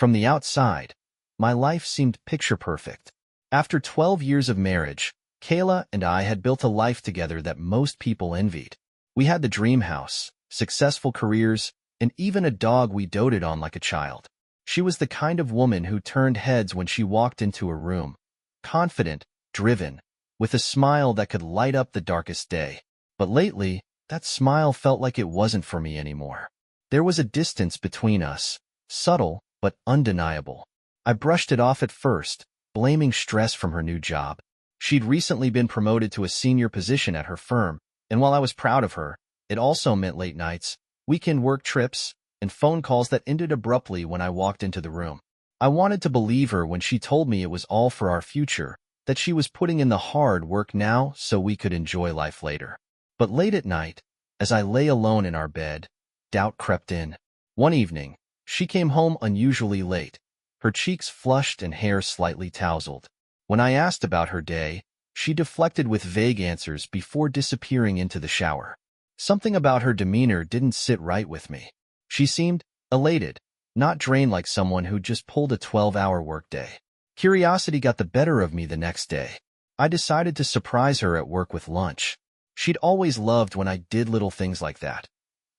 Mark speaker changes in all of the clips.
Speaker 1: From the outside, my life seemed picture-perfect. After 12 years of marriage, Kayla and I had built a life together that most people envied. We had the dream house, successful careers, and even a dog we doted on like a child. She was the kind of woman who turned heads when she walked into a room, confident, driven, with a smile that could light up the darkest day. But lately, that smile felt like it wasn't for me anymore. There was a distance between us, subtle but undeniable. I brushed it off at first, blaming stress from her new job. She'd recently been promoted to a senior position at her firm, and while I was proud of her, it also meant late nights, weekend work trips, and phone calls that ended abruptly when I walked into the room. I wanted to believe her when she told me it was all for our future, that she was putting in the hard work now so we could enjoy life later. But late at night, as I lay alone in our bed, doubt crept in. One evening, she came home unusually late, her cheeks flushed and hair slightly tousled. When I asked about her day, she deflected with vague answers before disappearing into the shower. Something about her demeanor didn't sit right with me. She seemed elated, not drained like someone who just pulled a 12-hour workday. Curiosity got the better of me the next day. I decided to surprise her at work with lunch. She'd always loved when I did little things like that.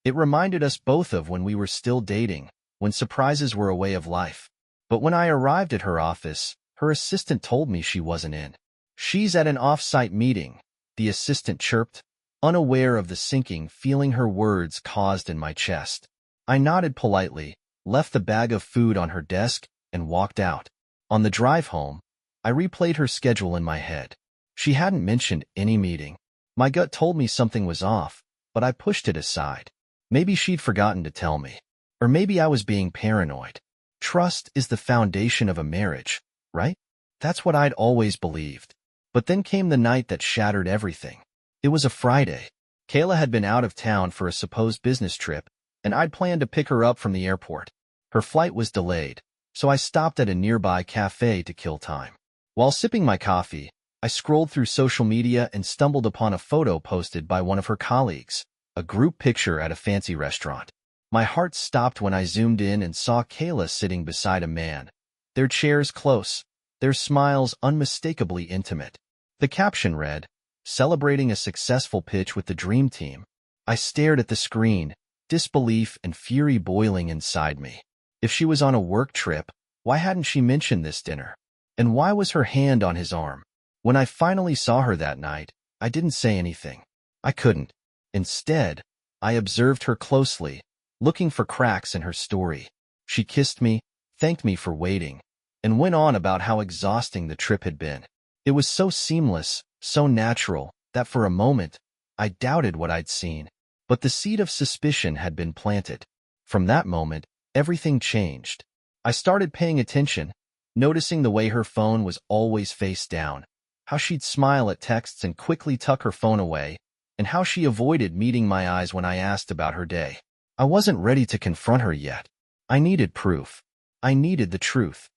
Speaker 1: It reminded us both of when we were still dating, when surprises were a way of life. But when I arrived at her office, her assistant told me she wasn't in. "She's at an off-site meeting," the assistant chirped, unaware of the sinking feeling her words caused in my chest. I nodded politely, left the bag of food on her desk, and walked out. On the drive home, I replayed her schedule in my head. She hadn't mentioned any meeting. My gut told me something was off, but I pushed it aside. Maybe she'd forgotten to tell me. Or maybe I was being paranoid. Trust is the foundation of a marriage, right? That's what I'd always believed. But then came the night that shattered everything. It was a Friday. Kayla had been out of town for a supposed business trip, and I'd planned to pick her up from the airport. Her flight was delayed, so I stopped at a nearby cafe to kill time. While sipping my coffee, I scrolled through social media and stumbled upon a photo posted by one of her colleagues, a group picture at a fancy restaurant. My heart stopped when I zoomed in and saw Kayla sitting beside a man, their chairs close, their smiles unmistakably intimate. The caption read, "Celebrating a successful pitch with the dream team." I stared at the screen, disbelief and fury boiling inside me. If she was on a work trip, why hadn't she mentioned this dinner? And why was her hand on his arm? When I finally saw her that night, I didn't say anything. I couldn't. Instead, I observed her closely, looking for cracks in her story. She kissed me, thanked me for waiting, and went on about how exhausting the trip had been. It was so seamless, so natural, that for a moment, I doubted what I'd seen. But the seed of suspicion had been planted. From that moment, everything changed. I started paying attention, noticing the way her phone was always face down, how she'd smile at texts and quickly tuck her phone away, and how she avoided meeting my eyes when I asked about her day. I wasn't ready to confront her yet. I needed proof. I needed the truth.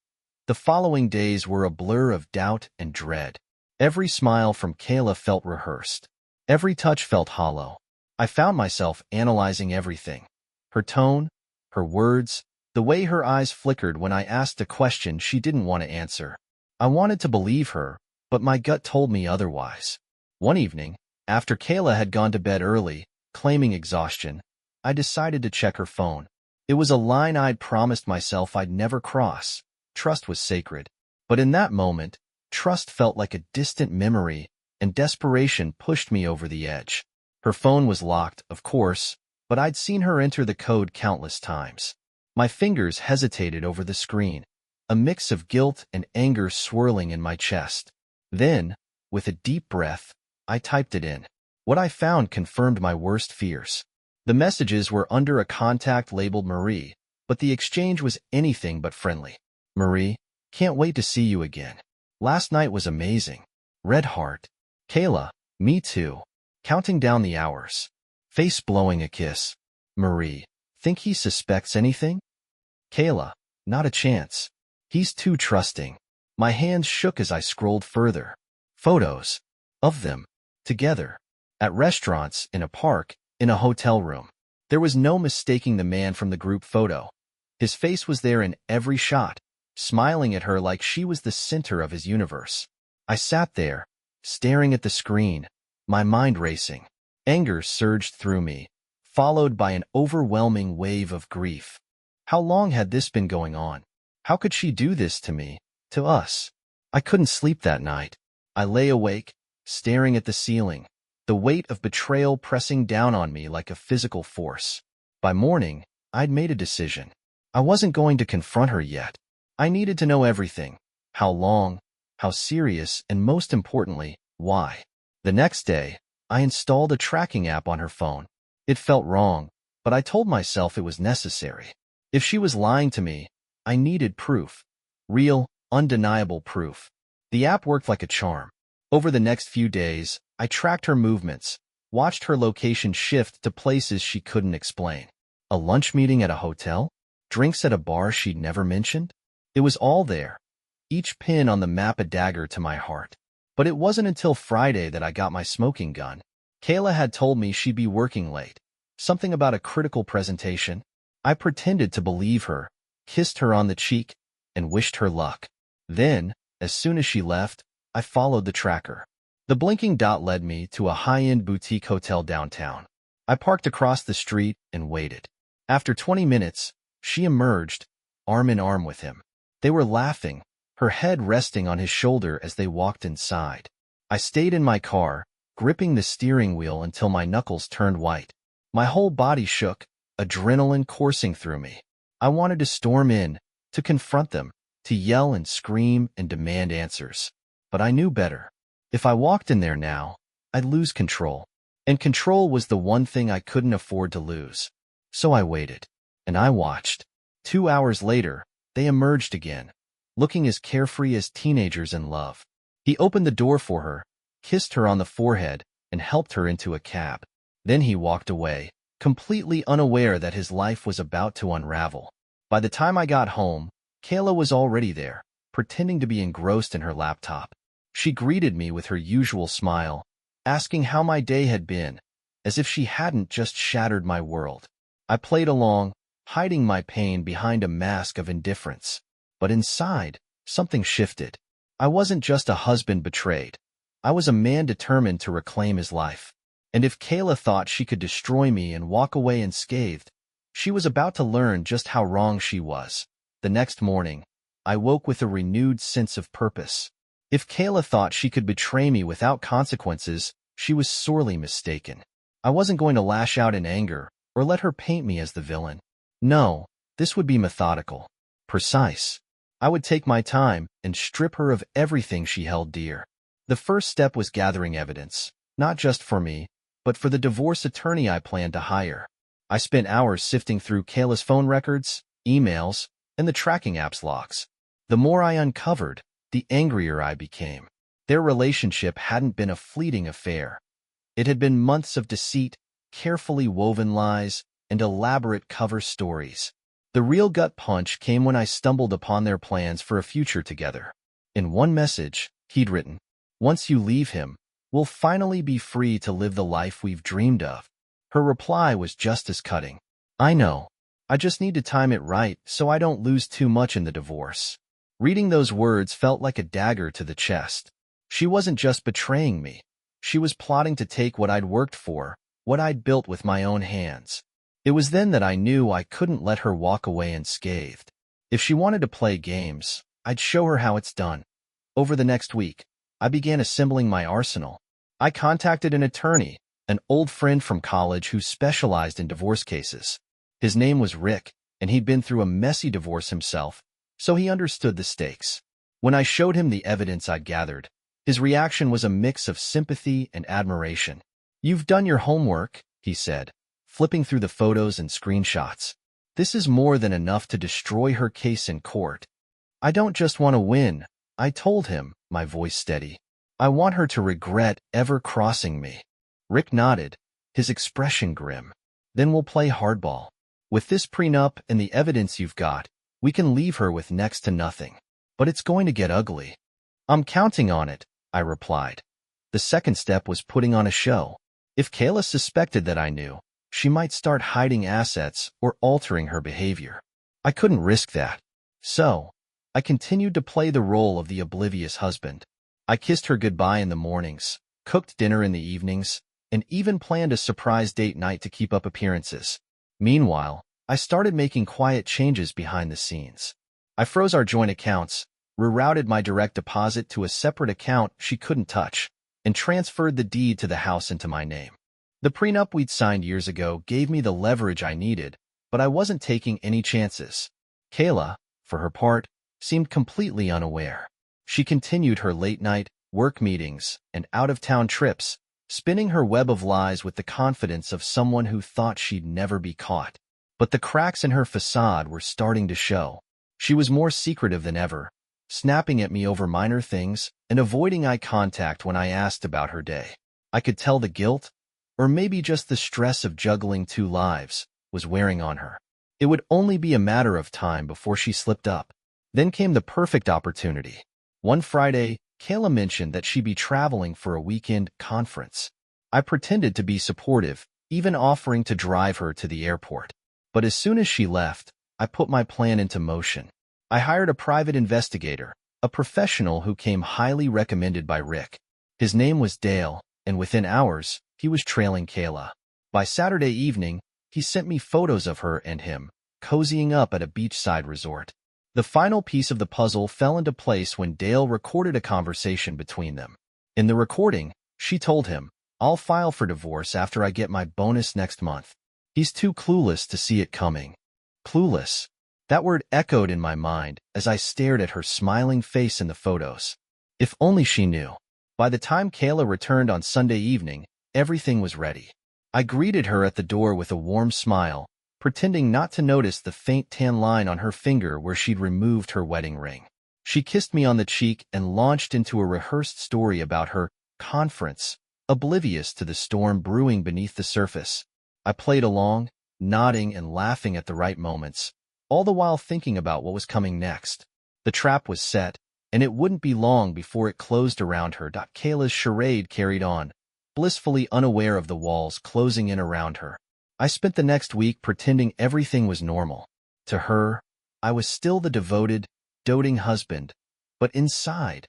Speaker 1: The following days were a blur of doubt and dread. Every smile from Kayla felt rehearsed. Every touch felt hollow. I found myself analyzing everything. Her tone, her words, the way her eyes flickered when I asked a question she didn't want to answer. I wanted to believe her, but my gut told me otherwise. One evening, after Kayla had gone to bed early, claiming exhaustion, I decided to check her phone. It was a line I'd promised myself I'd never cross. Trust was sacred. But in that moment, trust felt like a distant memory, and desperation pushed me over the edge. Her phone was locked, of course, but I'd seen her enter the code countless times. My fingers hesitated over the screen, a mix of guilt and anger swirling in my chest. Then, with a deep breath, I typed it in. What I found confirmed my worst fears. The messages were under a contact labeled Marie, but the exchange was anything but friendly. "Marie, can't wait to see you again. Last night was amazing. Red heart. Kayla, me too. Counting down the hours. Face blowing a kiss. Marie, think he suspects anything? Kayla, not a chance. He's too trusting." My hands shook as I scrolled further. Photos. Of them. Together. At restaurants, in a park, in a hotel room. There was no mistaking the man from the group photo. His face was there in every shot, smiling at her like she was the center of his universe. I sat there, staring at the screen, my mind racing. Anger surged through me, followed by an overwhelming wave of grief. How long had this been going on? How could she do this to me, to us? I couldn't sleep that night. I lay awake, staring at the ceiling, the weight of betrayal pressing down on me like a physical force. By morning, I'd made a decision. I wasn't going to confront her yet. I needed to know everything. How long, how serious, and most importantly, why. The next day, I installed a tracking app on her phone. It felt wrong, but I told myself it was necessary. If she was lying to me, I needed proof. Real, undeniable proof. The app worked like a charm. Over the next few days, I tracked her movements, watched her location shift to places she couldn't explain. A lunch meeting at a hotel? Drinks at a bar she'd never mentioned? It was all there. Each pin on the map a dagger to my heart. But it wasn't until Friday that I got my smoking gun. Kayla had told me she'd be working late. Something about a critical presentation. I pretended to believe her, kissed her on the cheek, and wished her luck. Then, as soon as she left, I followed the tracker. The blinking dot led me to a high-end boutique hotel downtown. I parked across the street and waited. After 20 minutes, she emerged, arm in arm with him. They were laughing, her head resting on his shoulder as they walked inside. I stayed in my car, gripping the steering wheel until my knuckles turned white. My whole body shook, adrenaline coursing through me. I wanted to storm in, to confront them, to yell and scream and demand answers. But I knew better. If I walked in there now, I'd lose control. And control was the one thing I couldn't afford to lose. So I waited. And I watched. 2 hours later, they emerged again, looking as carefree as teenagers in love. He opened the door for her, kissed her on the forehead, and helped her into a cab. Then he walked away, completely unaware that his life was about to unravel. By the time I got home, Kayla was already there, pretending to be engrossed in her laptop. She greeted me with her usual smile, asking how my day had been, as if she hadn't just shattered my world. I played along, hiding my pain behind a mask of indifference. But inside, something shifted. I wasn't just a husband betrayed. I was a man determined to reclaim his life. And if Kayla thought she could destroy me and walk away unscathed, she was about to learn just how wrong she was. The next morning, I woke with a renewed sense of purpose. If Kayla thought she could betray me without consequences, she was sorely mistaken. I wasn't going to lash out in anger or let her paint me as the villain. No, this would be methodical, precise. I would take my time and strip her of everything she held dear. The first step was gathering evidence, not just for me, but for the divorce attorney I planned to hire. I spent hours sifting through Kayla's phone records, emails, and the tracking app's logs. The more I uncovered, the angrier I became. Their relationship hadn't been a fleeting affair. It had been months of deceit, carefully woven lies, and elaborate cover stories. The real gut punch came when I stumbled upon their plans for a future together. In one message, he'd written, "Once you leave him, we'll finally be free to live the life we've dreamed of." Her reply was just as cutting. "I know. I just need to time it right so I don't lose too much in the divorce." Reading those words felt like a dagger to the chest. She wasn't just betraying me. She was plotting to take what I'd worked for, what I'd built with my own hands. It was then that I knew I couldn't let her walk away unscathed. If she wanted to play games, I'd show her how it's done. Over the next week, I began assembling my arsenal. I contacted an attorney, an old friend from college who specialized in divorce cases. His name was Rick, and he'd been through a messy divorce himself, so he understood the stakes. When I showed him the evidence I'd gathered, his reaction was a mix of sympathy and admiration. "You've done your homework," he said, flipping through the photos and screenshots. "This is more than enough to destroy her case in court." "I don't just want to win," I told him, my voice steady. "I want her to regret ever crossing me." Rick nodded, his expression grim. "Then we'll play hardball. With this prenup and the evidence you've got, we can leave her with next to nothing. But it's going to get ugly." "I'm counting on it," I replied. The second step was putting on a show. If Kayla suspected that I knew, she might start hiding assets or altering her behavior. I couldn't risk that. So, I continued to play the role of the oblivious husband. I kissed her goodbye in the mornings, cooked dinner in the evenings, and even planned a surprise date night to keep up appearances. Meanwhile, I started making quiet changes behind the scenes. I froze our joint accounts, rerouted my direct deposit to a separate account she couldn't touch, and transferred the deed to the house into my name. The prenup we'd signed years ago gave me the leverage I needed, but I wasn't taking any chances. Kayla, for her part, seemed completely unaware. She continued her late-night work meetings and out-of-town trips, spinning her web of lies with the confidence of someone who thought she'd never be caught. But the cracks in her facade were starting to show. She was more secretive than ever, snapping at me over minor things and avoiding eye contact when I asked about her day. I could tell the guilt, or maybe just the stress of juggling two lives, was wearing on her. It would only be a matter of time before she slipped up. Then came the perfect opportunity. One Friday, Kayla mentioned that she'd be traveling for a weekend conference. I pretended to be supportive, even offering to drive her to the airport. But as soon as she left, I put my plan into motion. I hired a private investigator, a professional who came highly recommended by Rick. His name was Dale, and within hours, he was trailing Kayla. By Saturday evening, he sent me photos of her and him, cozying up at a beachside resort. The final piece of the puzzle fell into place when Dale recorded a conversation between them. In the recording, she told him, "I'll file for divorce after I get my bonus next month." He's too clueless to see it coming. Clueless. That word echoed in my mind as I stared at her smiling face in the photos. If only she knew. By the time Kayla returned on Sunday evening, everything was ready. I greeted her at the door with a warm smile, pretending not to notice the faint tan line on her finger where she'd removed her wedding ring. She kissed me on the cheek and launched into a rehearsed story about her conference, oblivious to the storm brewing beneath the surface. I played along, nodding and laughing at the right moments, all the while thinking about what was coming next. The trap was set, and it wouldn't be long before it closed around her. Kayla's charade carried on, blissfully unaware of the walls closing in around her. I spent the next week pretending everything was normal. To her, I was still the devoted, doting husband, but inside,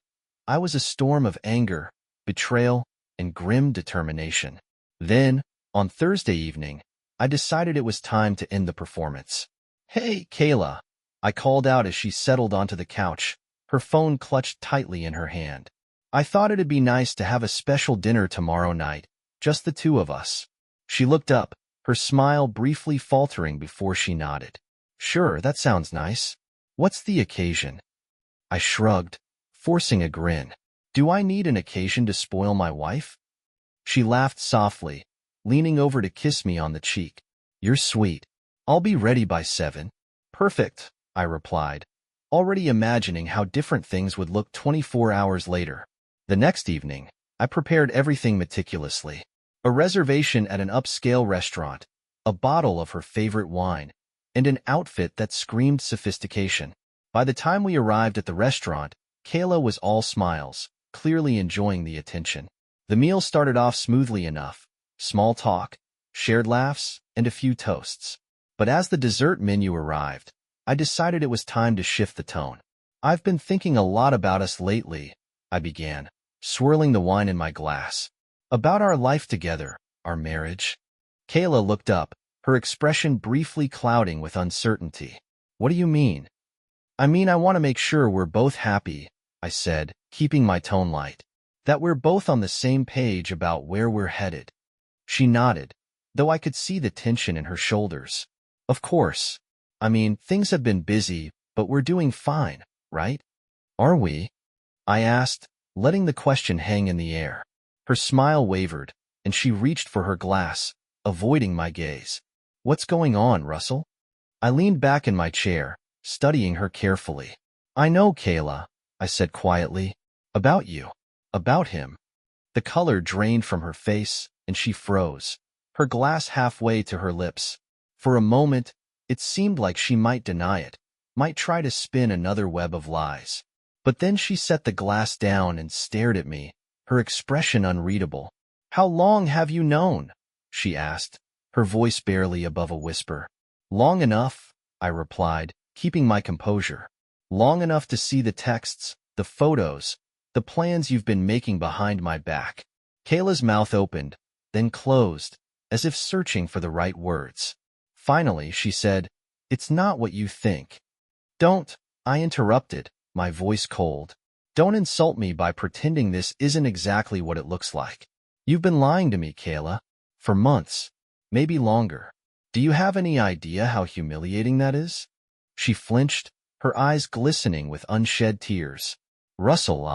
Speaker 1: I was a storm of anger, betrayal, and grim determination. Then, on Thursday evening, I decided it was time to end the performance. "Hey, Kayla," I called out as she settled onto the couch, her phone clutched tightly in her hand. "I thought it'd be nice to have a special dinner tomorrow night, just the two of us." She looked up, her smile briefly faltering before she nodded. "Sure, that sounds nice. What's the occasion?" I shrugged, forcing a grin. "Do I need an occasion to spoil my wife?" She laughed softly, leaning over to kiss me on the cheek. "You're sweet. I'll be ready by 7. "Perfect," I replied, already imagining how different things would look 24 hours later. The next evening, I prepared everything meticulously. A reservation at an upscale restaurant, a bottle of her favorite wine, and an outfit that screamed sophistication. By the time we arrived at the restaurant, Kayla was all smiles, clearly enjoying the attention. The meal started off smoothly enough, small talk, shared laughs, and a few toasts. But as the dessert menu arrived, I decided it was time to shift the tone. "I've been thinking a lot about us lately," I began, swirling the wine in my glass. "About our life together, our marriage." Kayla looked up, her expression briefly clouding with uncertainty. "What do you mean?" "I mean I want to make sure we're both happy," I said, keeping my tone light. "That we're both on the same page about where we're headed." She nodded, though I could see the tension in her shoulders. "Of course. I mean, things have been busy, but we're doing fine, right?" "Are we?" I asked, letting the question hang in the air. Her smile wavered, and she reached for her glass, avoiding my gaze. "What's going on, Russell?" I leaned back in my chair, studying her carefully. "I know, Kayla," I said quietly. "About you. About him." The color drained from her face, and she froze, her glass halfway to her lips. For a moment, it seemed like she might deny it, might try to spin another web of lies. But then she set the glass down and stared at me, her expression unreadable. "How long have you known?" she asked, her voice barely above a whisper. "Long enough," I replied, keeping my composure. Long enough to see the texts, the photos, the plans you've been making behind my back. Kayla's mouth opened, then closed, as if searching for the right words. Finally, she said, "It's not what you think." "Don't," I interrupted, my voice cold. "Don't insult me by pretending this isn't exactly what it looks like. You've been lying to me, Kayla, for months, maybe longer. Do you have any idea how humiliating that is?" She flinched, her eyes glistening with unshed tears. "Russell,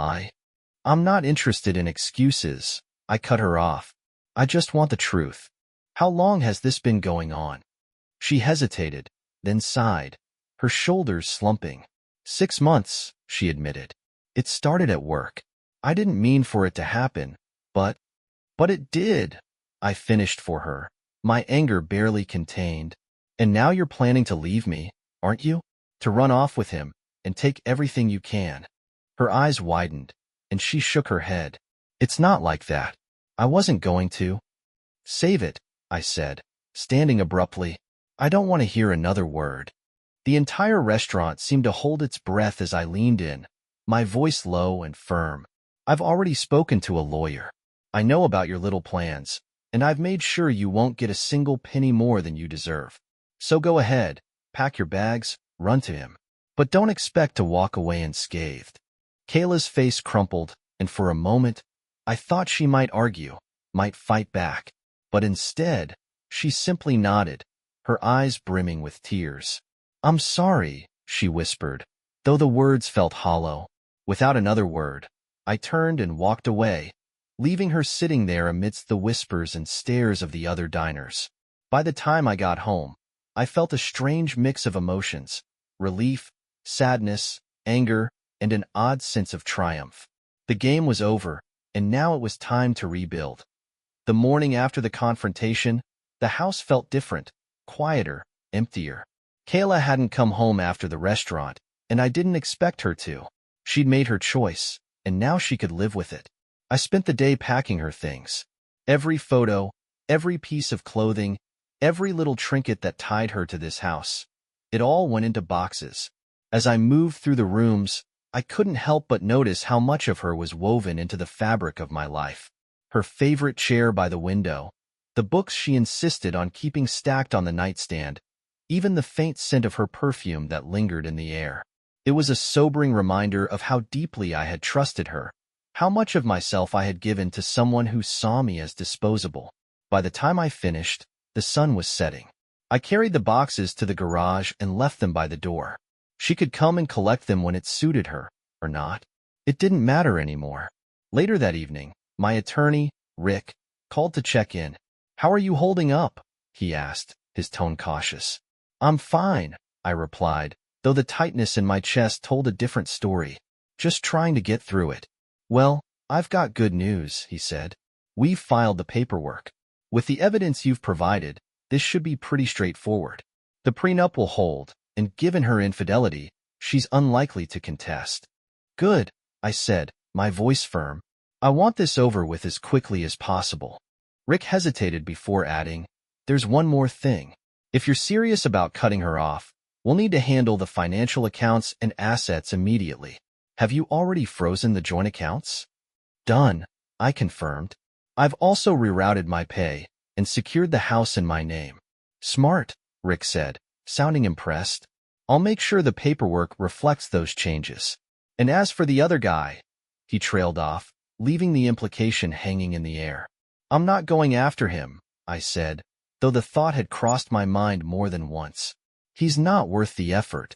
Speaker 1: I'm not interested in excuses," I cut her off. "I just want the truth. How long has this been going on?" She hesitated, then sighed, her shoulders slumping. 6 months, she admitted. "It started at work. I didn't mean for it to happen, but it did," I finished for her, my anger barely contained. "And now you're planning to leave me, aren't you? To run off with him and take everything you can." Her eyes widened, and she shook her head. "It's not like that. I wasn't going to." "Save it," I said, standing abruptly. "I don't want to hear another word." The entire restaurant seemed to hold its breath as I leaned in, my voice low and firm. "I've already spoken to a lawyer. I know about your little plans, and I've made sure you won't get a single penny more than you deserve. So go ahead, pack your bags, run to him. But don't expect to walk away unscathed." Kayla's face crumpled, and for a moment, I thought she might argue, might fight back. But instead, she simply nodded, her eyes brimming with tears. "I'm sorry," she whispered, though the words felt hollow. Without another word, I turned and walked away, leaving her sitting there amidst the whispers and stares of the other diners. By the time I got home, I felt a strange mix of emotions: relief, sadness, anger, and an odd sense of triumph. The game was over, and now it was time to rebuild. The morning after the confrontation, the house felt different, quieter, emptier. Kayla hadn't come home after the restaurant, and I didn't expect her to. She'd made her choice, and now she could live with it. I spent the day packing her things. Every photo, every piece of clothing, every little trinket that tied her to this house. It all went into boxes. As I moved through the rooms, I couldn't help but notice how much of her was woven into the fabric of my life. Her favorite chair by the window, the books she insisted on keeping stacked on the nightstand, even the faint scent of her perfume that lingered in the air. It was a sobering reminder of how deeply I had trusted her, how much of myself I had given to someone who saw me as disposable. By the time I finished, the sun was setting. I carried the boxes to the garage and left them by the door. She could come and collect them when it suited her, or not. It didn't matter anymore. Later that evening, my attorney, Rick, called to check in. "How are you holding up?" he asked, his tone cautious. "I'm fine," I replied, though the tightness in my chest told a different story. "Just trying to get through it." "Well, I've got good news," he said. "We've filed the paperwork. With the evidence you've provided, this should be pretty straightforward. The prenup will hold, and given her infidelity, she's unlikely to contest." "Good," I said, my voice firm. "I want this over with as quickly as possible." Rick hesitated before adding, "There's one more thing. If you're serious about cutting her off, we'll need to handle the financial accounts and assets immediately. Have you already frozen the joint accounts?" "Done," I confirmed. "I've also rerouted my pay and secured the house in my name." "Smart," Rick said, sounding impressed. "I'll make sure the paperwork reflects those changes. And as for the other guy," he trailed off, leaving the implication hanging in the air. "I'm not going after him," I said, though the thought had crossed my mind more than once. "He's not worth the effort."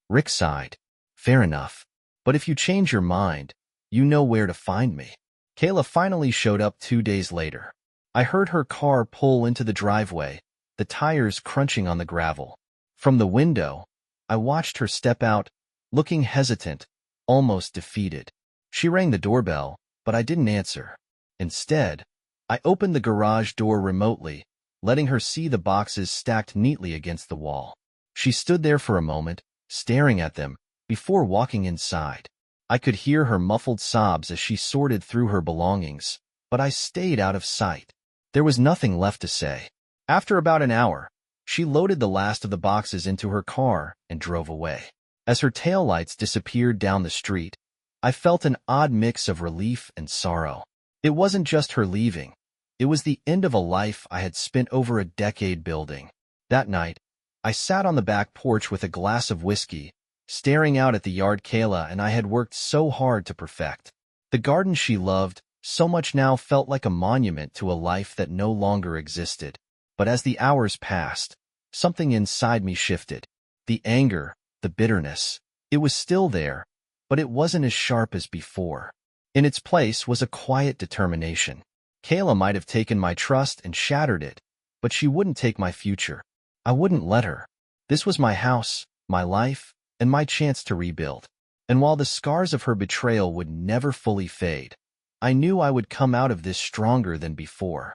Speaker 1: Rick sighed. "Fair enough. But if you change your mind, you know where to find me." Kayla finally showed up 2 days later. I heard her car pull into the driveway, the tires crunching on the gravel. From the window, I watched her step out, looking hesitant, almost defeated. She rang the doorbell, but I didn't answer. Instead, I opened the garage door remotely, letting her see the boxes stacked neatly against the wall. She stood there for a moment, staring at them, before walking inside. I could hear her muffled sobs as she sorted through her belongings, but I stayed out of sight. There was nothing left to say. After about an hour, She loaded the last of the boxes into her car and drove away. As her taillights disappeared down the street, I felt an odd mix of relief and sorrow. It wasn't just her leaving. It was the end of a life I had spent over a decade building. That night, I sat on the back porch with a glass of whiskey, staring out at the yard Kayla and I had worked so hard to perfect. The garden she loved so much now felt like a monument to a life that no longer existed. But as the hours passed, something inside me shifted. The anger, the bitterness, it was still there, but it wasn't as sharp as before. In its place was a quiet determination. Kayla might have taken my trust and shattered it, but she wouldn't take my future. I wouldn't let her. This was my house, my life, and my chance to rebuild. And while the scars of her betrayal would never fully fade, I knew I would come out of this stronger than before.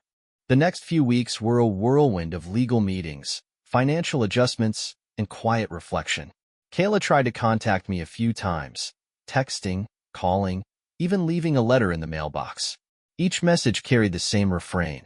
Speaker 1: The next few weeks were a whirlwind of legal meetings, financial adjustments, and quiet reflection. Kayla tried to contact me a few times, texting, calling, even leaving a letter in the mailbox. Each message carried the same refrain: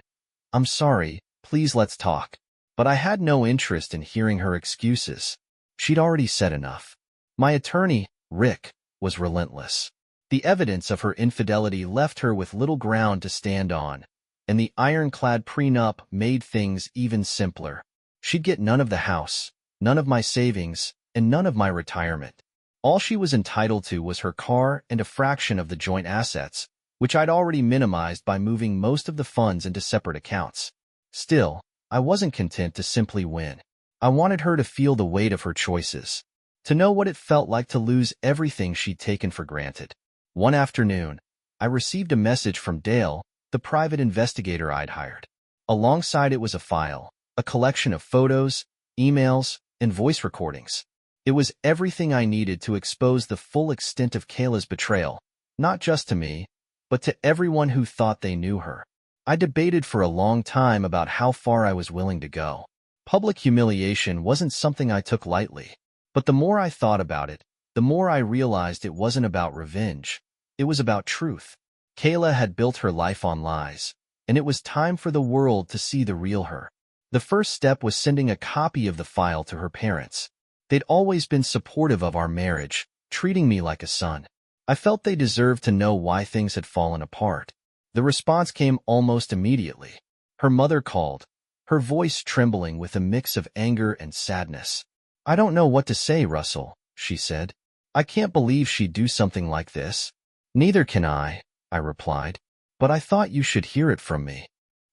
Speaker 1: "I'm sorry, please let's talk." But I had no interest in hearing her excuses. She'd already said enough. My attorney, Rick, was relentless. The evidence of her infidelity left her with little ground to stand on, and the ironclad prenup made things even simpler. She'd get none of the house, none of my savings, and none of my retirement. All she was entitled to was her car and a fraction of the joint assets, which I'd already minimized by moving most of the funds into separate accounts. Still, I wasn't content to simply win. I wanted her to feel the weight of her choices, to know what it felt like to lose everything she'd taken for granted. One afternoon, I received a message from Dale, the private investigator I'd hired. Alongside it was a file, a collection of photos, emails, and voice recordings. It was everything I needed to expose the full extent of Kayla's betrayal, not just to me, but to everyone who thought they knew her. I debated for a long time about how far I was willing to go. Public humiliation wasn't something I took lightly, but the more I thought about it, the more I realized it wasn't about revenge. It was about truth. Kayla had built her life on lies, and it was time for the world to see the real her. The first step was sending a copy of the file to her parents. They'd always been supportive of our marriage, treating me like a son. I felt they deserved to know why things had fallen apart. The response came almost immediately. Her mother called, her voice trembling with a mix of anger and sadness. "I don't know what to say, Russell," she said. "I can't believe she'd do something like this." "Neither can I replied. "But I thought you should hear it from me."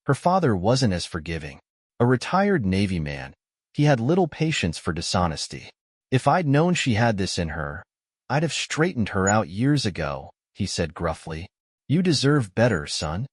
Speaker 1: Her father wasn't as forgiving. A retired Navy man, he had little patience for dishonesty. "If I'd known she had this in her, I'd have straightened her out years ago," he said gruffly. "You deserve better, son."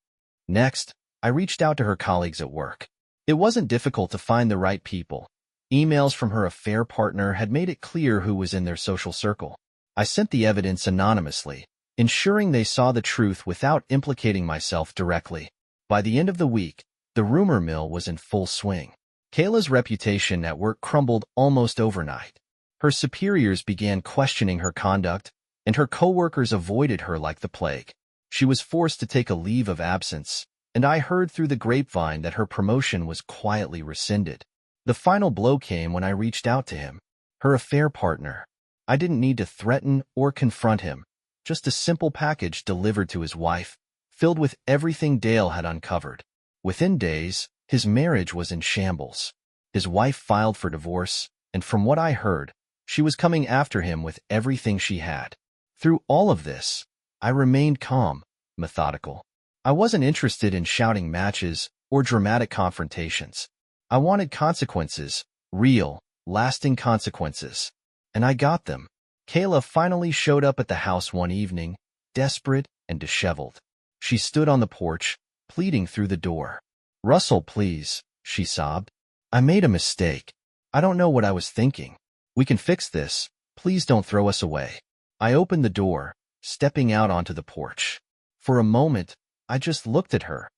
Speaker 1: Next, I reached out to her colleagues at work. It wasn't difficult to find the right people. Emails from her affair partner had made it clear who was in their social circle. I sent the evidence anonymously, ensuring they saw the truth without implicating myself directly. By the end of the week, the rumor mill was in full swing. Kayla's reputation at work crumbled almost overnight. Her superiors began questioning her conduct, and her coworkers avoided her like the plague. She was forced to take a leave of absence, and I heard through the grapevine that her promotion was quietly rescinded. The final blow came when I reached out to him, her affair partner. I didn't need to threaten or confront him, just a simple package delivered to his wife, filled with everything Dale had uncovered. Within days, his marriage was in shambles. His wife filed for divorce, and from what I heard, she was coming after him with everything she had. Through all of this, I remained calm, methodical. I wasn't interested in shouting matches or dramatic confrontations. I wanted consequences, real, lasting consequences. And I got them. Kayla finally showed up at the house one evening, desperate and disheveled. She stood on the porch, pleading through the door. "Russell, please," she sobbed. "I made a mistake. I don't know what I was thinking. We can fix this. Please don't throw us away." I opened the door, stepping out onto the porch. For a moment, I just looked at her.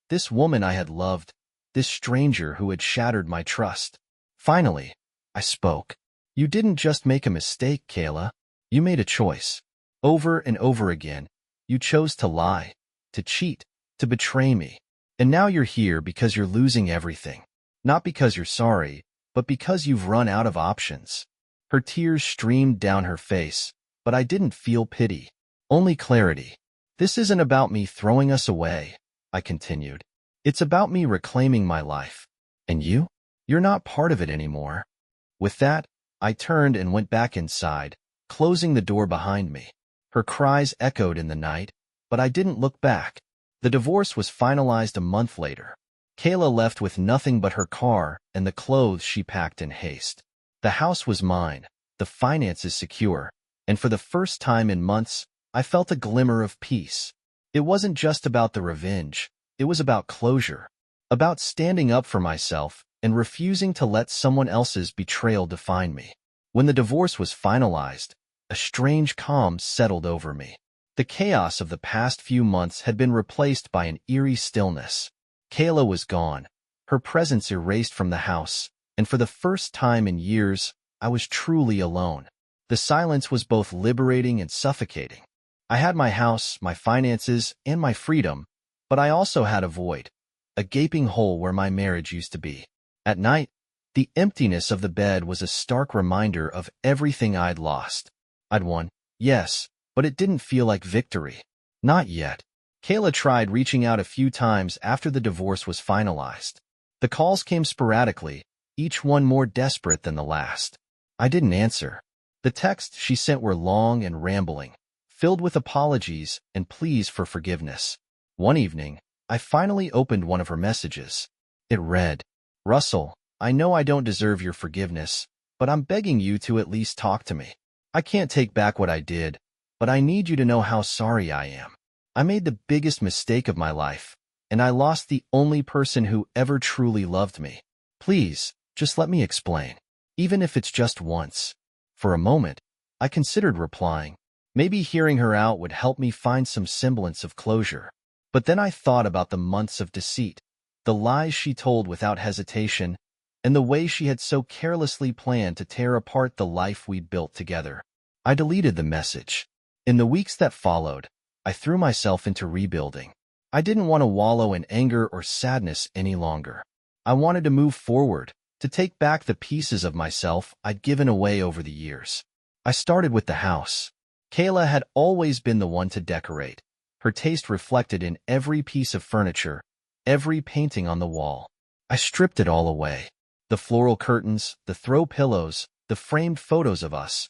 Speaker 1: This woman I had loved, this stranger who had shattered my trust. Finally, I spoke. "You didn't just make a mistake, Kayla. You made a choice. Over and over again, you chose to lie, to cheat, to betray me. And now you're here because you're losing everything. Not because you're sorry, but because you've run out of options. Her tears streamed down her face, but I didn't feel pity, only clarity. This isn't about me throwing us away, I continued. It's about me reclaiming my life. And you? You're not part of it anymore. With that, I turned and went back inside, closing the door behind me. Her cries echoed in the night, but I didn't look back. The divorce was finalized a month later. Kayla left with nothing but her car and the clothes she packed in haste. The house was mine, the finances secure, and for the first time in months, I felt a glimmer of peace. It wasn't just about the revenge, it was about closure, about standing up for myself and refusing to let someone else's betrayal define me. When the divorce was finalized, a strange calm settled over me. The chaos of the past few months had been replaced by an eerie stillness. Kayla was gone, her presence erased from the house, and for the first time in years, I was truly alone. The silence was both liberating and suffocating. I had my house, my finances, and my freedom, but I also had a void, a gaping hole where my marriage used to be. At night, the emptiness of the bed was a stark reminder of everything I'd lost. I'd won, yes, but it didn't feel like victory. Not yet. Kayla tried reaching out a few times after the divorce was finalized. The calls came sporadically, each one more desperate than the last. I didn't answer. The texts she sent were long and rambling, filled with apologies and pleas for forgiveness. One evening, I finally opened one of her messages. It read, "Russell, I know I don't deserve your forgiveness, but I'm begging you to at least talk to me. I can't take back what I did, but I need you to know how sorry I am. I made the biggest mistake of my life, and I lost the only person who ever truly loved me. Please, just let me explain, even if it's just once." For a moment, I considered replying. Maybe hearing her out would help me find some semblance of closure. But then I thought about the months of deceit, the lies she told without hesitation, and the way she had so carelessly planned to tear apart the life we'd built together. I deleted the message. In the weeks that followed, I threw myself into rebuilding. I didn't want to wallow in anger or sadness any longer. I wanted to move forward, to take back the pieces of myself I'd given away over the years. I started with the house. Kayla had always been the one to decorate, her taste reflected in every piece of furniture, every painting on the wall. I stripped it all away. The floral curtains, the throw pillows, the framed photos of us.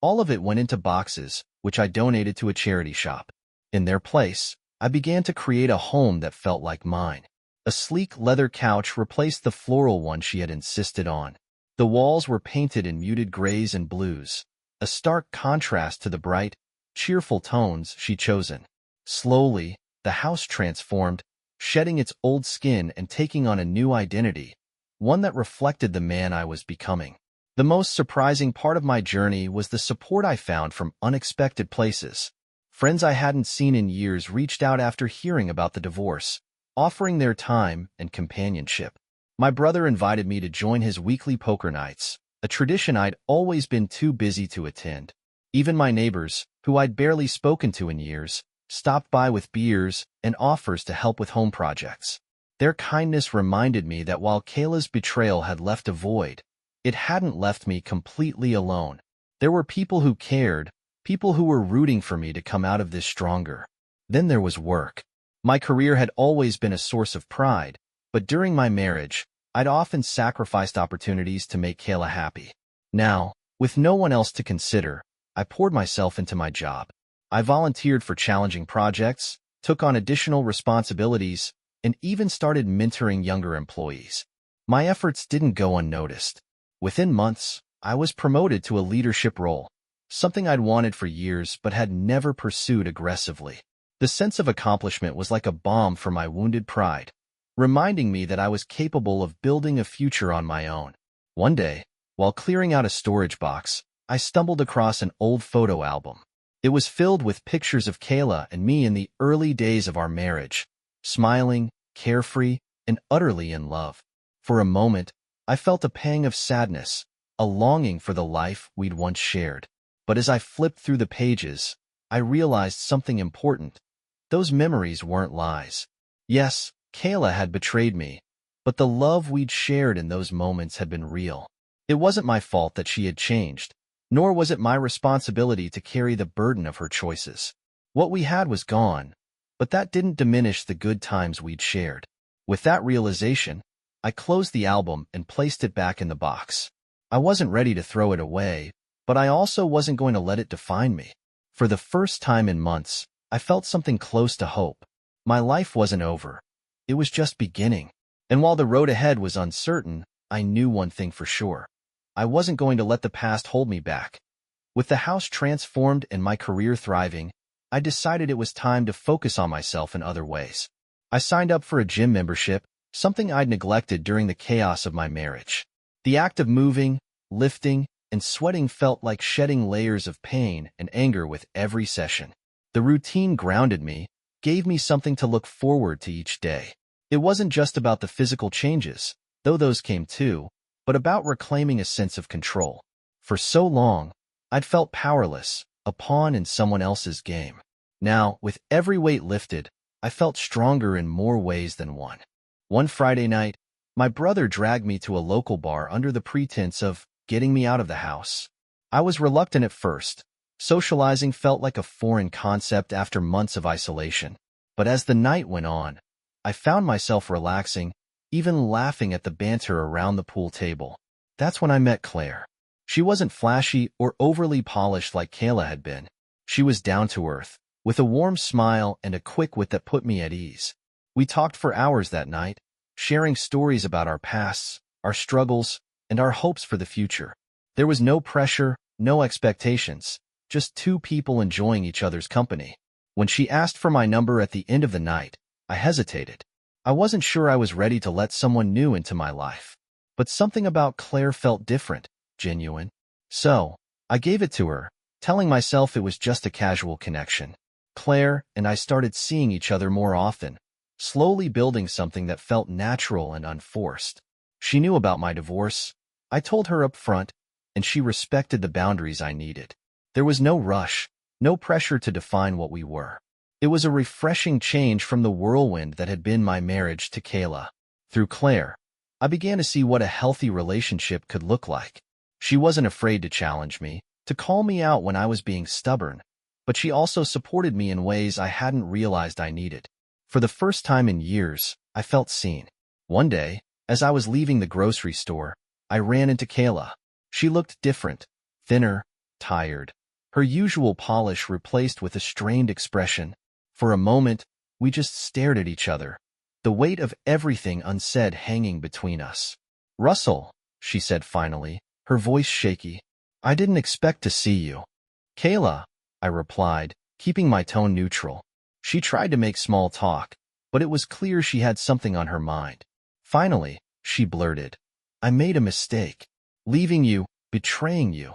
Speaker 1: All of it went into boxes, which I donated to a charity shop. In their place, I began to create a home that felt like mine. A sleek leather couch replaced the floral one she had insisted on. The walls were painted in muted grays and blues, a stark contrast to the bright, cheerful tones she'd chosen. Slowly, the house transformed, shedding its old skin and taking on a new identity, one that reflected the man I was becoming. The most surprising part of my journey was the support I found from unexpected places. Friends I hadn't seen in years reached out after hearing about the divorce, offering their time and companionship. My brother invited me to join his weekly poker nights, a tradition I'd always been too busy to attend. Even my neighbors, who I'd barely spoken to in years, stopped by with beers and offers to help with home projects. Their kindness reminded me that while Kayla's betrayal had left a void, it hadn't left me completely alone. There were people who cared, people who were rooting for me to come out of this stronger. Then there was work. My career had always been a source of pride, but during my marriage, I'd often sacrificed opportunities to make Kayla happy. Now, with no one else to consider, I poured myself into my job. I volunteered for challenging projects, took on additional responsibilities, and even started mentoring younger employees. My efforts didn't go unnoticed. Within months, I was promoted to a leadership role, something I'd wanted for years but had never pursued aggressively. The sense of accomplishment was like a balm for my wounded pride, reminding me that I was capable of building a future on my own. One day, while clearing out a storage box, I stumbled across an old photo album. It was filled with pictures of Kayla and me in the early days of our marriage, smiling, carefree, and utterly in love. For a moment, I felt a pang of sadness, a longing for the life we'd once shared. But as I flipped through the pages, I realized something important. Those memories weren't lies. Yes, Kayla had betrayed me, but the love we'd shared in those moments had been real. It wasn't my fault that she had changed, nor was it my responsibility to carry the burden of her choices. What we had was gone, but that didn't diminish the good times we'd shared. With that realization, I closed the album and placed it back in the box. I wasn't ready to throw it away, but I also wasn't going to let it define me. For the first time in months, I felt something close to hope. My life wasn't over. It was just beginning. And while the road ahead was uncertain, I knew one thing for sure. I wasn't going to let the past hold me back. With the house transformed and my career thriving, I decided it was time to focus on myself in other ways. I signed up for a gym membership, something I'd neglected during the chaos of my marriage. The act of moving, lifting, and sweating felt like shedding layers of pain and anger with every session. The routine grounded me, gave me something to look forward to each day. It wasn't just about the physical changes, though those came too, but about reclaiming a sense of control. For so long, I'd felt powerless, a pawn in someone else's game. Now, with every weight lifted, I felt stronger in more ways than one. One Friday night, my brother dragged me to a local bar under the pretense of getting me out of the house. I was reluctant at first. Socializing felt like a foreign concept after months of isolation. But as the night went on, I found myself relaxing, even laughing at the banter around the pool table. That's when I met Claire. She wasn't flashy or overly polished like Kayla had been. She was down to earth, with a warm smile and a quick wit that put me at ease. We talked for hours that night, sharing stories about our pasts, our struggles, and our hopes for the future. There was no pressure, no expectations, just two people enjoying each other's company. When she asked for my number at the end of the night, I hesitated. I wasn't sure I was ready to let someone new into my life. But something about Claire felt different, genuine. So, I gave it to her, telling myself it was just a casual connection. Claire and I started seeing each other more often, slowly building something that felt natural and unforced. She knew about my divorce. I told her up front, and she respected the boundaries I needed. There was no rush, no pressure to define what we were. It was a refreshing change from the whirlwind that had been my marriage to Kayla. Through Claire, I began to see what a healthy relationship could look like. She wasn't afraid to challenge me, to call me out when I was being stubborn, but she also supported me in ways I hadn't realized I needed. For the first time in years, I felt seen. One day, as I was leaving the grocery store, I ran into Kayla. She looked different, thinner, tired, her usual polish replaced with a strained expression. For a moment, we just stared at each other, the weight of everything unsaid hanging between us. "Russell," she said finally, her voice shaky, "I didn't expect to see you." "Kayla," I replied, keeping my tone neutral. She tried to make small talk, but it was clear she had something on her mind. Finally, she blurted, "I made a mistake. Leaving you, betraying you.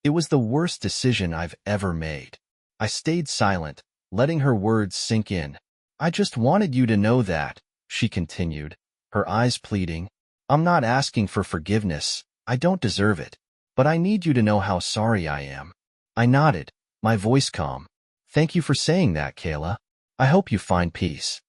Speaker 1: It was the worst decision I've ever made." I stayed silent, letting her words sink in. "I just wanted you to know that," she continued, her eyes pleading. "I'm not asking for forgiveness. I don't deserve it. But I need you to know how sorry I am." I nodded, my voice calm. "Thank you for saying that, Kayla. I hope you find peace."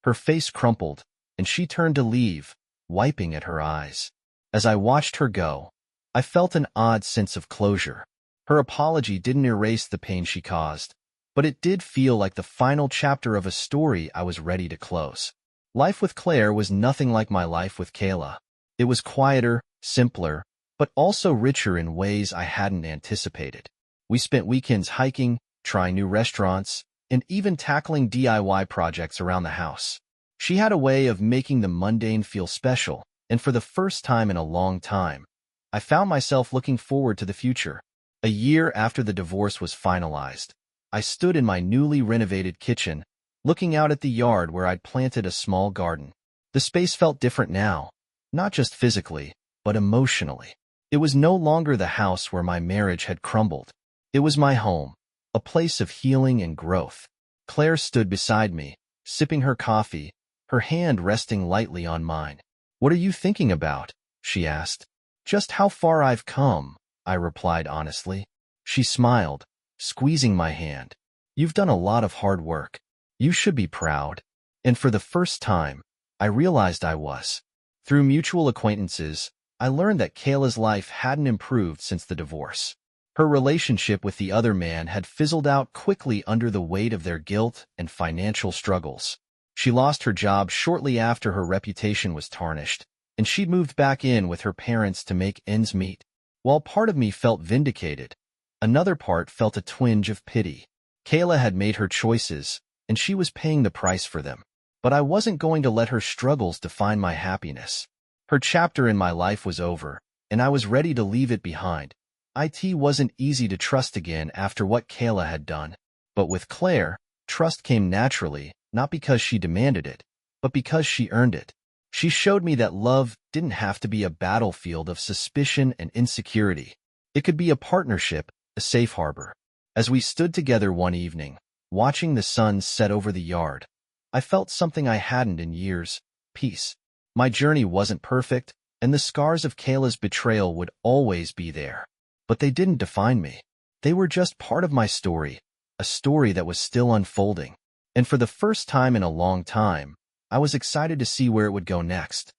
Speaker 1: Her face crumpled, and she turned to leave, wiping at her eyes. As I watched her go, I felt an odd sense of closure. Her apology didn't erase the pain she caused, but it did feel like the final chapter of a story I was ready to close. Life with Claire was nothing like my life with Kayla. It was quieter, simpler, but also richer in ways I hadn't anticipated. We spent weekends hiking, trying new restaurants, and even tackling DIY projects around the house. She had a way of making the mundane feel special, and for the first time in a long time, I found myself looking forward to the future. A year after the divorce was finalized, I stood in my newly renovated kitchen, looking out at the yard where I'd planted a small garden. The space felt different now, not just physically, but emotionally. It was no longer the house where my marriage had crumbled. It was my home, a place of healing and growth. Claire stood beside me, sipping her coffee, her hand resting lightly on mine. "What are you thinking about?" she asked. "Just how far I've come," I replied honestly. She smiled, squeezing my hand. "You've done a lot of hard work. You should be proud." And for the first time, I realized I was. Through mutual acquaintances, I learned that Kayla's life hadn't improved since the divorce. Her relationship with the other man had fizzled out quickly under the weight of their guilt and financial struggles. She lost her job shortly after her reputation was tarnished, and she'd moved back in with her parents to make ends meet. While part of me felt vindicated, another part felt a twinge of pity. Kayla had made her choices, and she was paying the price for them. But I wasn't going to let her struggles define my happiness. Her chapter in my life was over, and I was ready to leave it behind. It wasn't easy to trust again after what Kayla had done. But with Claire, trust came naturally, not because she demanded it, but because she earned it. She showed me that love didn't have to be a battlefield of suspicion and insecurity. It could be a partnership, a safe harbor. As we stood together one evening, watching the sun set over the yard, I felt something I hadn't in years: peace. My journey wasn't perfect, and the scars of Kayla's betrayal would always be there. But they didn't define me. They were just part of my story, a story that was still unfolding. And for the first time in a long time, I was excited to see where it would go next.